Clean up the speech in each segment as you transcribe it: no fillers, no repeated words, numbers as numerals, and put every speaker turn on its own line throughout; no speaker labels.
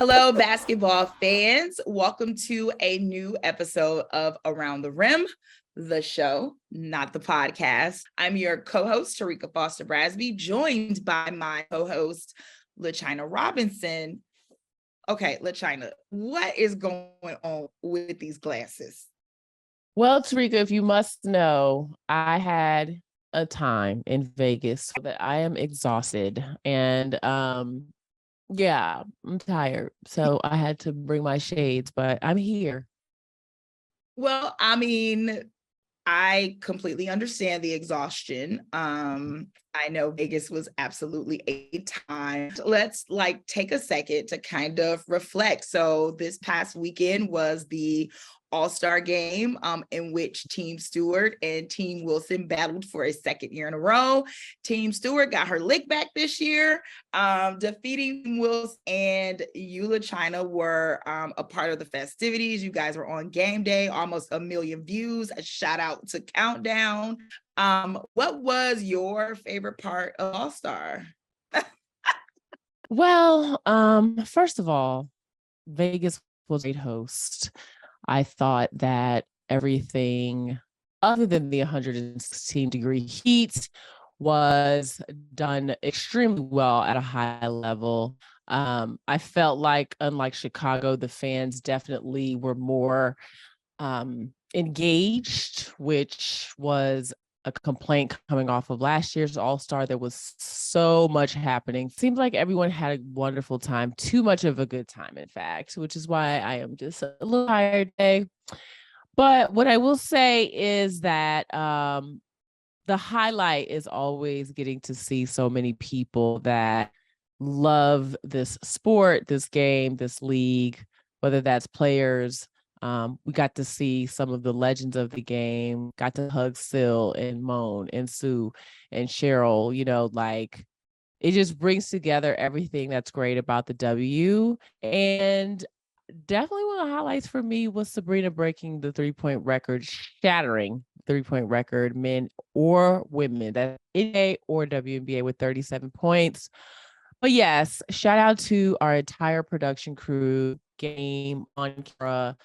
Hello, basketball fans. Welcome to a new episode of Around the Rim, the show, not the podcast. I'm your co-host, Terrika Foster-Brasby, joined by my co-host, LaChina Robinson. Okay, LaChina, what is going on with these glasses?
Well, Terrika, if you must know, I had a time in Vegas that I am exhausted and yeah, I'm tired. So I had to bring my shades, but I'm here.
Well, I completely understand the exhaustion. I know Vegas was absolutely a time. Let's take a second to kind of reflect. So this past weekend was the All-Star game, in which Team Stewart and Team Wilson battled for a second year in a row. Team Stewart got her lick back this year, defeating Wilson, and you, LaChina, were a part of the festivities. You guys were on game day, almost 1 million views. A shout out to Countdown. What was your favorite part of All-Star?
Well, first of all, Vegas was a great host. I thought that everything other than the 116-degree heat was done extremely well at a high level. I felt like, unlike Chicago, the fans definitely were more engaged, which was a complaint coming off of last year's All-Star. There was so much happening. Seems like everyone had a wonderful time, too much of a good time, in fact, which is why I am just a little tired today. But what I will say is that the highlight is always getting to see so many people that love this sport, this game, this league, whether that's players. We got to see some of the legends of the game, got to hug Sil and Moan and Sue and Cheryl, it just brings together everything that's great about the W. And definitely one of the highlights for me was Sabrina breaking the 3-point record, shattering 3-point record, men or women, that's NBA or WNBA, with 37 points. But yes, shout out to our entire production crew, game on camera,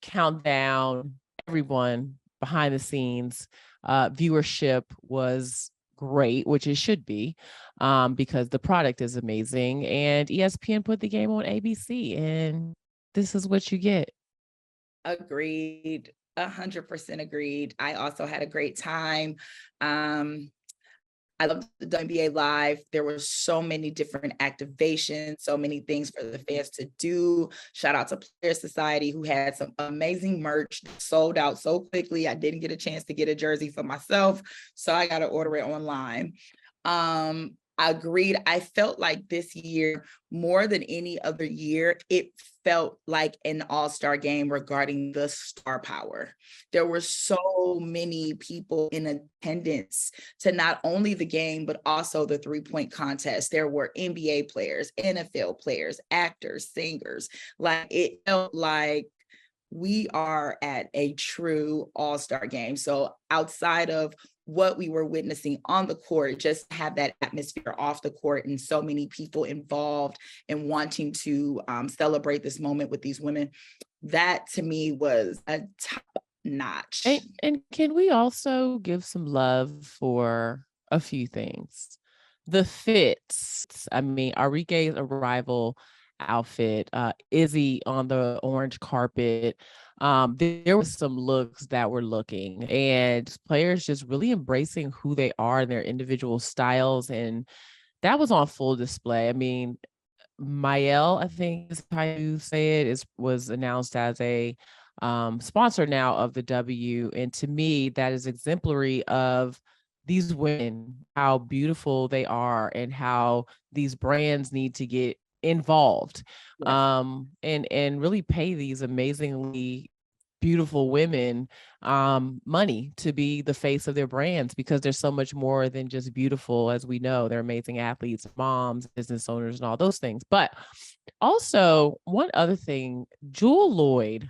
countdown, everyone behind the scenes. Viewership was great, which it should be, because the product is amazing. And ESPN put the game on ABC, and this is what you get.
Agreed. 100% agreed. I also had a great time. I loved the WNBA Live. There were so many different activations, so many things for the fans to do. Shout out to Player Society, who had some amazing merch, sold out so quickly. I didn't get a chance to get a jersey for myself, so I got to order it online. I agreed. I felt like this year, more than any other year, it felt like an all-star game regarding the star power. There were so many people in attendance to not only the game, but also the 3-point contest. There were NBA players, NFL players, actors, singers. It felt like we are at a true all-star game. So outside of what we were witnessing on the court, just have that atmosphere off the court and so many people involved and wanting to celebrate this moment with these women, that to me was a top notch.
And can we also give some love for a few things? The fits. I mean, Arike's arrival outfit, Izzy on the orange carpet. There was some looks that were looking, and players just really embracing who they are and their individual styles. And that was on full display. I mean, Mael, I think is how you say it, was announced as a sponsor now of the W. And to me, that is exemplary of these women, how beautiful they are and how these brands need to get involved. Yes. And really pay these amazingly beautiful women money to be the face of their brands, because they're so much more than just beautiful. As we know, they're amazing athletes, moms, business owners, and all those things. But also, one other thing, Jewel Lloyd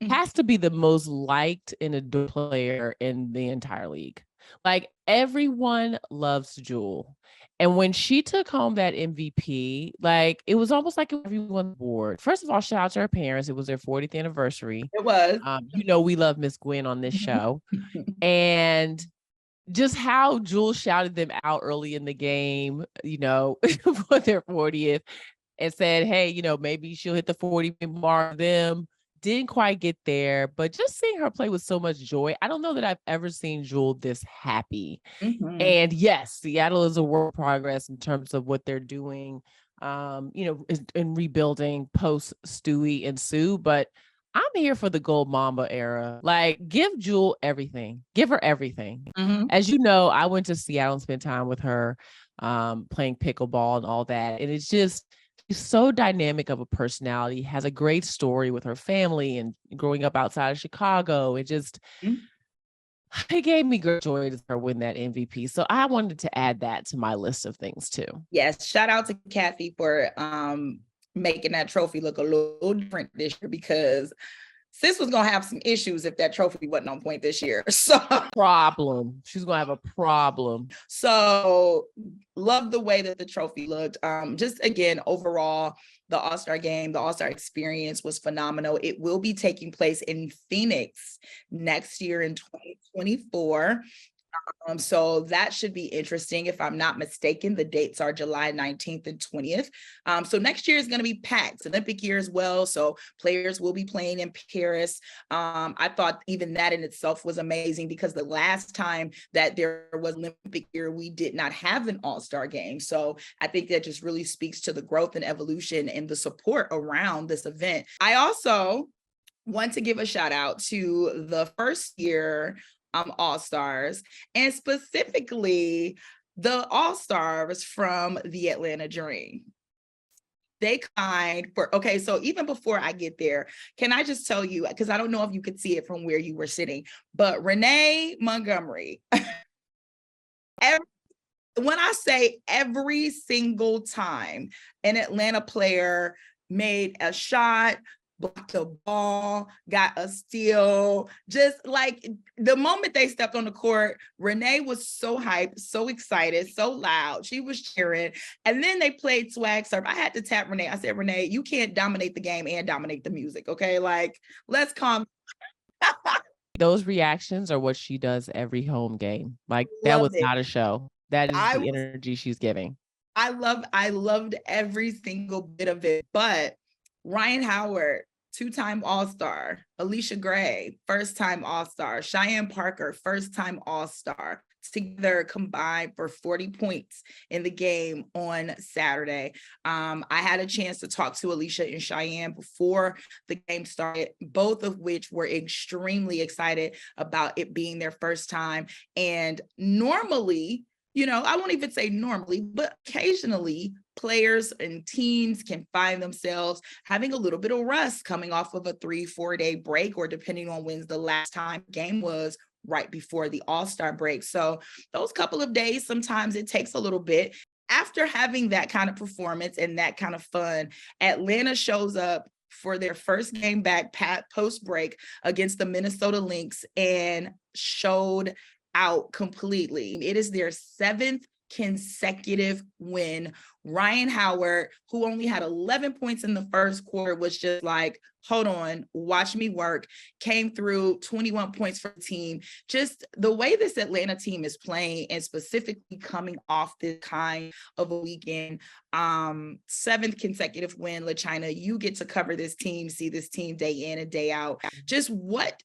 has to be the most liked and adored player in the entire league. Like, everyone loves Jewel. And when she took home that MVP, like it was almost like everyone's bored. First of all, shout out to her parents. It was their 40th anniversary.
It was.
We love Miss Gwen on this show. And just how Jules shouted them out early in the game, for their 40th and said, hey, maybe she'll hit the 40 mark. Them didn't quite get there, but just seeing her play with so much joy. I don't know that I've ever seen Jules this happy. And yes, Seattle is a work in progress in terms of what they're doing, in rebuilding post Stewie and Sue, but I'm here for the Gold Mamba era. Like, give Jewel everything. Give her everything. As you know, I went to Seattle and spent time with her, playing pickleball and all that. And it's just, she's so dynamic of a personality, has a great story with her family and growing up outside of Chicago. It just, it gave me great joy to her win that MVP. So I wanted to add that to my list of things too.
Yes. Shout out to Kathy for, making that trophy look a little different this year, because sis was going to have some issues if that trophy wasn't on point this year. So
she's going to have a problem.
So love the way that the trophy looked. Just again, overall, the All-Star game, the All-Star experience was phenomenal. It will be taking place in Phoenix next year in 2024. So that should be interesting. If I'm not mistaken, the dates are July 19th and 20th. So next year is going to be packed. It's Olympic year as well. So players will be playing in Paris. I thought even that in itself was amazing, because the last time that there was Olympic year, we did not have an All-Star game. So I think that just really speaks to the growth and evolution and the support around this event. I also want to give a shout out to the first year All-Stars, and specifically the All-Stars from the Atlanta Dream. They so even before I get there, can I just tell you, because I don't know if you could see it from where you were sitting, but Renee Montgomery, when I say every single time an Atlanta player made a shot, blocked a ball, got a steal, just like the moment they stepped on the court, Renee was so hyped, so excited, so loud. She was cheering. And then they played swag surf. I had to tap Renee. I said, Renee, you can't dominate the game and dominate the music. Okay. Like, let's calm.
Those reactions are what she does every home game. Like, that was not a show. That is the energy she's giving.
I loved every single bit of it. But Ryan Howard, two-time All-Star, Alicia Gray, first-time All-Star, Cheyenne Parker, first-time All-Star, together combined for 40 points in the game on Saturday. I had a chance to talk to Alicia and Cheyenne before the game started, both of which were extremely excited about it being their first time. And normally, I won't even say normally, but occasionally players and teams can find themselves having a little bit of rust coming off of a 3-4 day break, or depending on when's the last time game was, right before the All-Star break. So those couple of days, sometimes it takes a little bit. After having that kind of performance and that kind of fun, Atlanta shows up for their first game back post break against the Minnesota Lynx and showed out completely. It is their 7th consecutive win. Ryan Howard, who only had 11 points in the first quarter, was just like, hold on, watch me work, came through 21 points for the team. Just the way this Atlanta team is playing, and specifically coming off this kind of a weekend, 7th consecutive win. LaChina, you get to cover this team, see this team day in and day out. Just what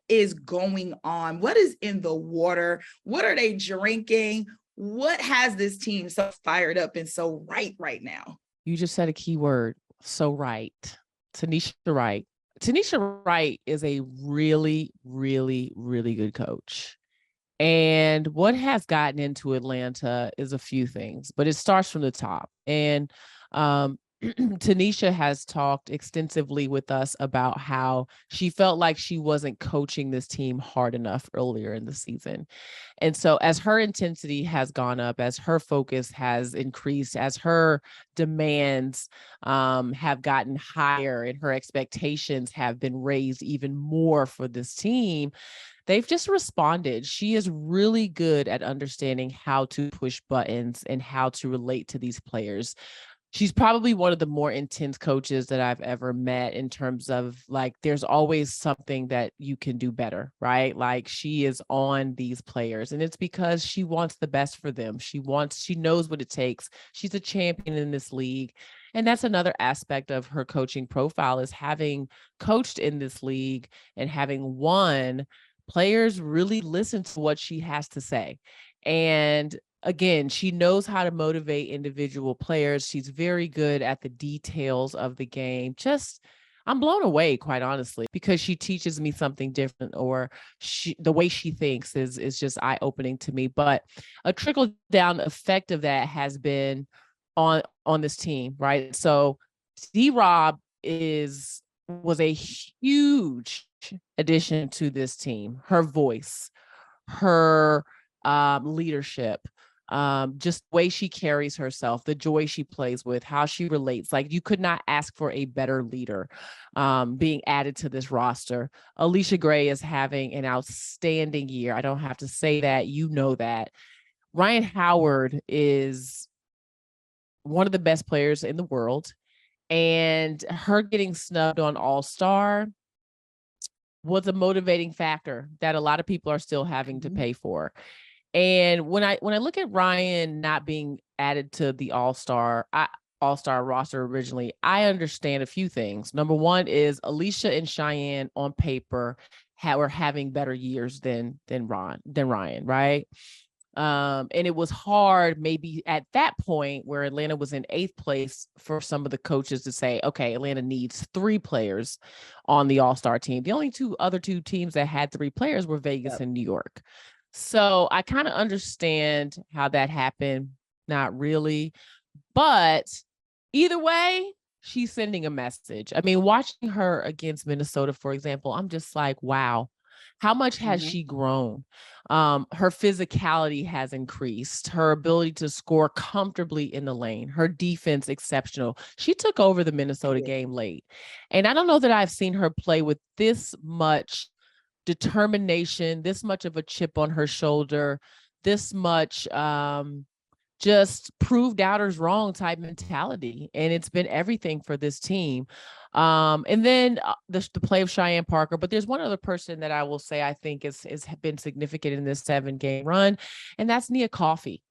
is going on? What is in the water? What are they drinking? What has this team so fired up and so right now?
You just said a key word, so right. Tanisha Wright. Tanisha Wright is a really, really, really good coach. And what has gotten into Atlanta is a few things, but it starts from the top. And Tanisha has talked extensively with us about how she felt like she wasn't coaching this team hard enough earlier in the season. And so as her intensity has gone up, as her focus has increased, as her demands have gotten higher and her expectations have been raised even more for this team, they've just responded. She is really good at understanding how to push buttons and how to relate to these players. She's probably one of the more intense coaches that I've ever met, in terms of, like, there's always something that you can do better, right? Like, she is on these players, and it's because she wants the best for them. She knows what it takes. She's a champion in this league. And that's another aspect of her coaching profile, is having coached in this league and having won. Players really listen to what she has to say. And again, she knows how to motivate individual players. She's very good at the details of the game. I'm blown away, quite honestly, because she teaches me something different, or the way she thinks is just eye-opening to me. But a trickle down effect of that has been on this team, right? So D-Rob was a huge addition to this team. Her voice, her leadership, just the way she carries herself, the joy she plays with, how she relates. Like, you could not ask for a better leader being added to this roster. Alicia Gray is having an outstanding year. I don't have to say that. You know that. Ryan Howard is one of the best players in the world. And her getting snubbed on All-Star was a motivating factor that a lot of people are still having to pay for. And when I look at Ryan not being added to the All-Star roster originally, I understand a few things. Number one is Alicia and Cheyenne on paper were having better years than Ryan, right? And it was hard maybe at that point, where Atlanta was in 8th place, for some of the coaches to say, okay, Atlanta needs 3 players on the All-Star team. The only other two teams that had 3 players were Vegas and New York. So I kind of understand how that happened. Not really, but either way, she's sending a message. I mean, watching her against Minnesota, for example, I'm just like, wow, how much has she grown? Her physicality has increased, her ability to score comfortably in the lane, her defense exceptional. She took over the Minnesota game late. And I don't know that I've seen her play with this much determination, this much of a chip on her shoulder, this much just prove doubters wrong type mentality. And it's been everything for this team. And then the play of Cheyenne Parker. But there's one other person that I will say I think has been significant in this 7-game run, and that's Nia Coffey.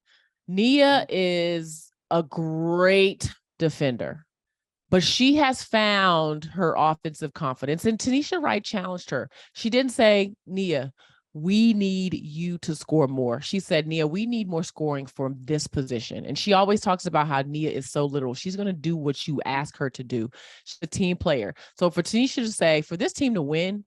Nia is a great defender, but she has found her offensive confidence. And Tanisha Wright challenged her. She didn't say, Nia, we need you to score more. She said, Nia, we need more scoring from this position. And she always talks about how Nia is so literal. She's going to do what you ask her to do. She's a team player. So for Tanisha to say, for this team to win,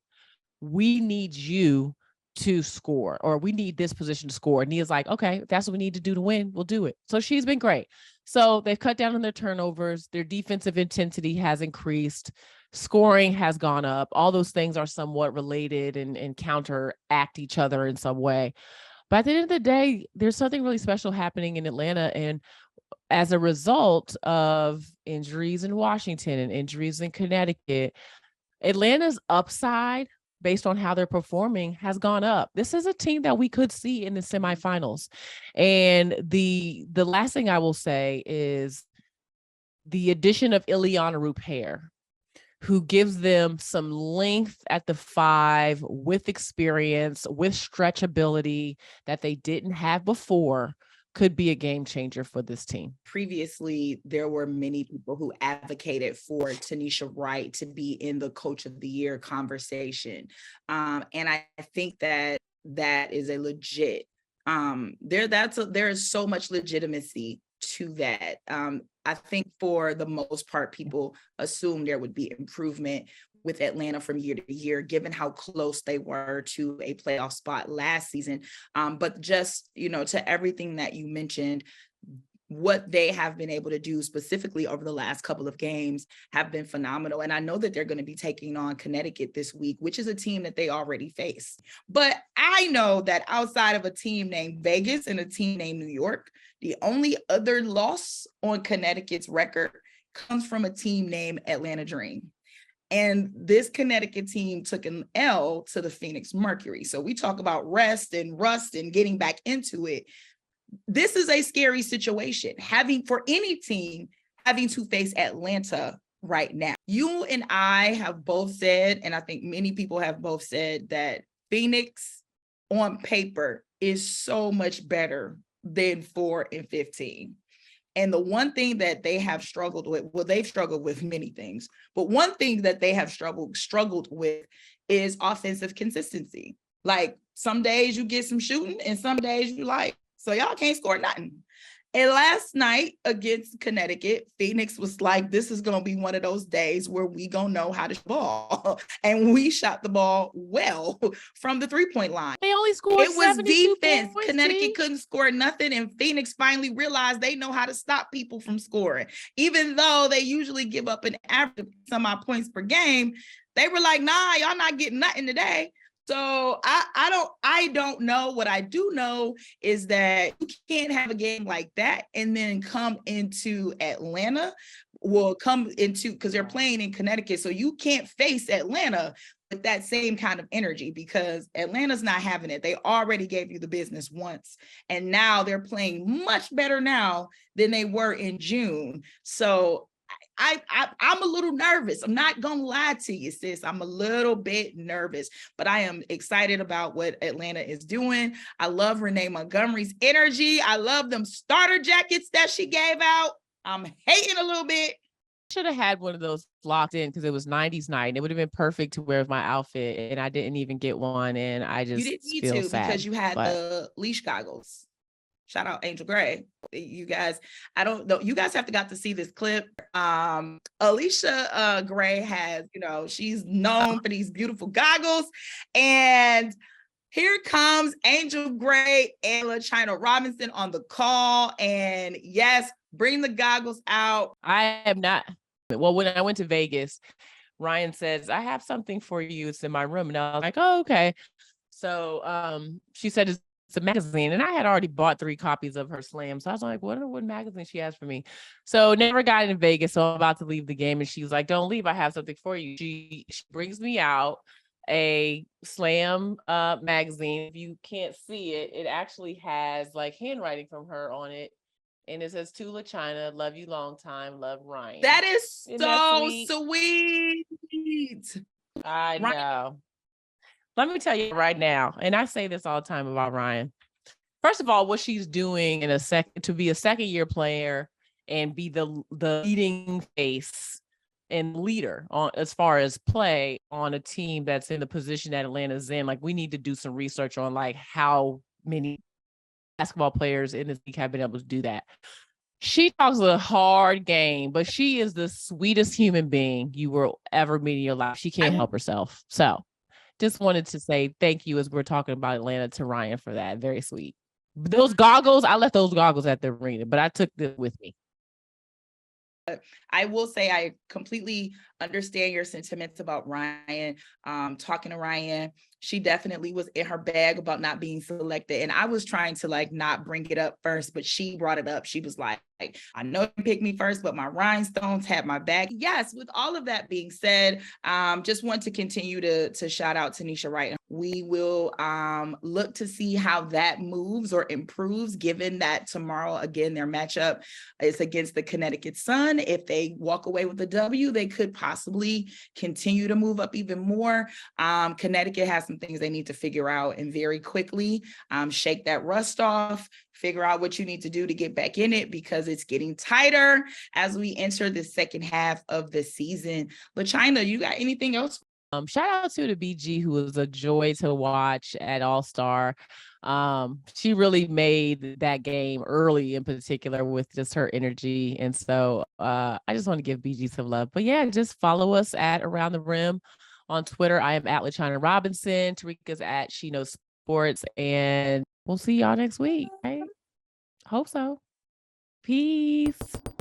we need you to score, or we need this position to score. Nia's like, okay, if that's what we need to do to win, we'll do it. So she's been great. So they've cut down on their turnovers. Their defensive intensity has increased. Scoring has gone up. All those things are somewhat related and counteract each other in some way. But at the end of the day, there's something really special happening in Atlanta. And as a result of injuries in Washington and injuries in Connecticut, Atlanta's upside, based on how they're performing, has gone up. This is a team that we could see in the semifinals. And the last thing I will say is the addition of Ileana Rupert, who gives them some length at the 5 with experience, with stretchability that they didn't have before, could be a game changer for this team.
Previously, there were many people who advocated for Tanisha Wright to be in the Coach of the Year conversation. And I think that is a legit, there is so much legitimacy to that. I think for the most part, people assume there would be improvement with Atlanta from year to year, given how close they were to a playoff spot last season. But just, to everything that you mentioned, what they have been able to do specifically over the last couple of games have been phenomenal. And I know that they're going to be taking on Connecticut this week, which is a team that they already face. But I know that outside of a team named Vegas and a team named New York, the only other loss on Connecticut's record comes from a team named Atlanta Dream. And this Connecticut team took an L to the Phoenix Mercury. So we talk about rest and rust and getting back into it. This is a scary situation, for any team having to face Atlanta right now. You and I have both said, and I think many people have both said, that Phoenix on paper is so much better than 4-15. And the one thing that they have struggled with, well, they've struggled with many things, but one thing that they have struggled with is offensive consistency. Like some days you get some shooting and some days you like, so y'all can't score nothing. And last night against Connecticut, Phoenix was like, this is going to be one of those days where we going to know how to shoot the ball. And we shot the ball well from the 3-point line.
They only scored
It was defense.
points,
Connecticut couldn't score nothing. And Phoenix finally realized they know how to stop people from scoring. Even though they usually give up an average of some odd points per game, they were like, nah, y'all not getting nothing today. So I don't know. What I do know is that you can't have a game like that and then come into Atlanta, because they're playing in Connecticut. So you can't face Atlanta with that same kind of energy, because Atlanta's not having it. They already gave you the business once, and now they're playing much better now than they were in June. So I'm a little nervous. I'm not going to lie to you, sis. I'm a little bit nervous, but I am excited about what Atlanta is doing. I love Renee Montgomery's energy. I love them starter jackets that she gave out. I'm hating a little bit.
Should have had one of those locked in because it was 90s night and it would have been perfect to wear with my outfit, and I didn't even get one, and I just feel sad
because you had the leash goggles. Shout out Angel Gray. You guys, I don't know. You guys have got to see this clip. Alicia Gray has, she's known for these beautiful goggles. And here comes Angel Gray and LaChina Robinson on the call. And yes, bring the goggles out.
I am not. Well, when I went to Vegas, Ryan says, I have something for you. It's in my room. And I was like, oh, okay. So she said, it's a magazine, and I had already bought 3 copies of her slam. So I was like, what magazine she has for me? So never got in Vegas. So I'm about to leave the game, and she's like, don't leave. I have something for you. She brings me out a slam magazine. If you can't see it, it actually has like handwriting from her on it. And it says, to LaChina, love you long time, love Ryan.
That is so sweet.
I know. Let me tell you right now, and I say this all the time about Ryan. First of all, what she's doing to be a second-year player and be the leading face and leader on as far as play on a team that's in the position that Atlanta's in. Like, we need to do some research on like how many basketball players in this league have been able to do that. She talks a hard game, but she is the sweetest human being you will ever meet in your life. She can't help herself. So just wanted to say thank you as we're talking about Atlanta to Ryan for that. Very sweet. Those goggles, I left those goggles at the arena, but I took them with me.
I will say I completely understand your sentiments about Ryan. Talking to Ryan, she definitely was in her bag about not being selected. And I was trying to like not bring it up first, but she brought it up. She was like, I know you picked me first, but my rhinestones had my back. Yes, with all of that being said, just want to continue to shout out Tanisha Wright. We will look to see how that moves or improves, given that tomorrow, again, their matchup is against the Connecticut Sun. If they walk away with the W, they could possibly continue to move up even more. Connecticut has some things they need to figure out, and very quickly shake that rust off, figure out what you need to do to get back in it, because it's getting tighter as we enter the second half of the season. LaChina, you got anything else?
Shout out to the BG, who was a joy to watch at All-Star. She really made that game early in particular with just her energy. And so I just want to give BG some love. But yeah, just follow us at Around the Rim on Twitter. I am at LaChina Robinson. Terrika's at She Knows Sports. And we'll see y'all next week. Right? Hope so. Peace.